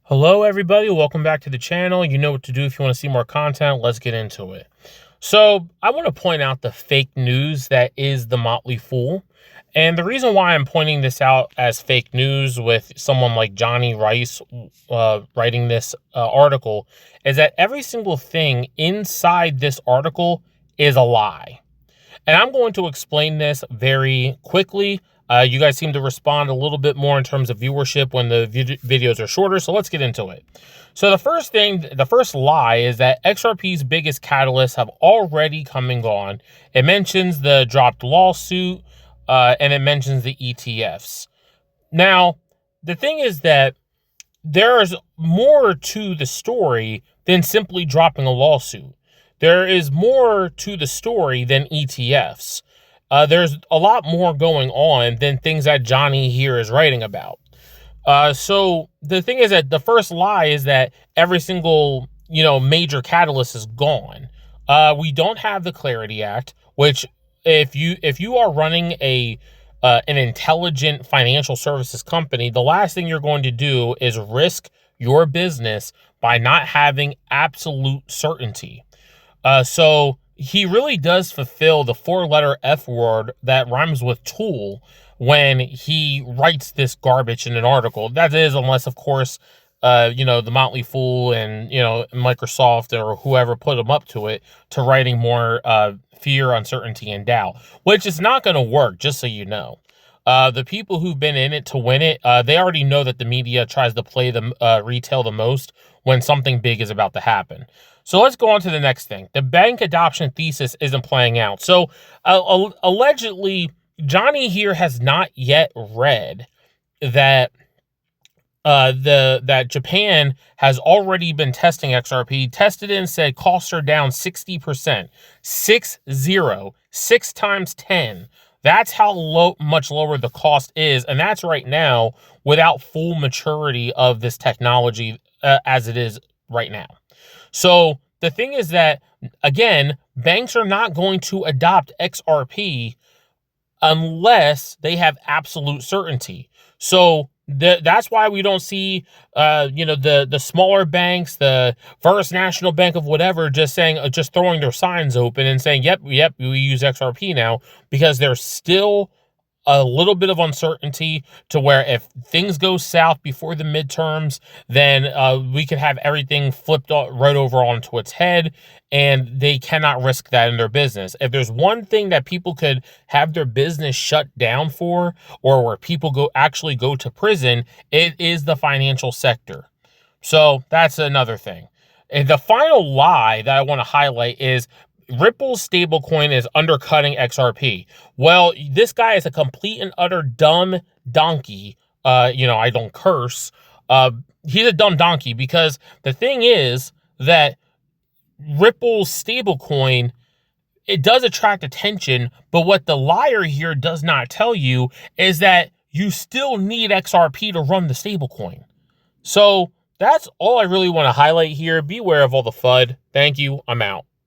Hello everybody, welcome back to the channel. You know what to do if you want to see more content. Let's get into it. So I want to point out the fake news that is the Motley Fool. And the reason why I'm pointing this out as fake news with someone like Johnny Rice writing this article is that every single thing inside this article is a lie. And I'm going to explain this very quickly. You guys seem to respond a little bit more in terms of viewership when the videos are shorter, so let's get into it. So the first lie is that XRP's biggest catalysts have already come and gone. It mentions the dropped lawsuit, and it mentions the ETFs. Now, the thing is that there's more to the story than simply dropping a lawsuit. There is more to the story than ETFs. There's a lot more going on than things that Johnny here is writing about. So the thing is that the first lie is that every single, major catalyst is gone. We don't have the Clarity Act, which if you are running an intelligent financial services company, the last thing you're going to do is risk your business by not having absolute certainty. So he really does fulfill the 4-letter F word that rhymes with tool when he writes this garbage in an article. That is, unless, of course, the Motley Fool and, Microsoft or whoever put him up to it to writing more fear, uncertainty, and doubt, which is not going to work, just so you know. The people who've been in it to win it, they already know that the media tries to play the retail the most when something big is about to happen. So let's go on to the next thing. The bank adoption thesis isn't playing out. So allegedly, Johnny here has not yet read that that Japan has already been testing XRP, tested it and said costs are down 60%, 6 times 10. That's how much lower the cost is, and that's right now without full maturity of this technology as it is right now. So the thing is that, again, banks are not going to adopt XRP unless they have absolute certainty. So that's why we don't see, the smaller banks, the First National Bank of whatever, just throwing their signs open and saying, yep, we use XRP now, because there's still a little bit of uncertainty to where if things go south before the midterms, then we could have everything flipped right over onto its head, and they cannot risk that in their business. If there's one thing that people could have their business shut down for, or where people actually go to prison, it is the financial sector. So that's another thing. And the final lie that I want to highlight is Ripple's stablecoin is undercutting XRP. Well, this guy is a complete and utter dumb donkey. I don't curse. He's a dumb donkey, because the thing is that Ripple's stablecoin, it does attract attention, but what the liar here does not tell you is that you still need XRP to run the stablecoin. So that's all I really want to highlight here. Beware of all the FUD. Thank you. I'm out.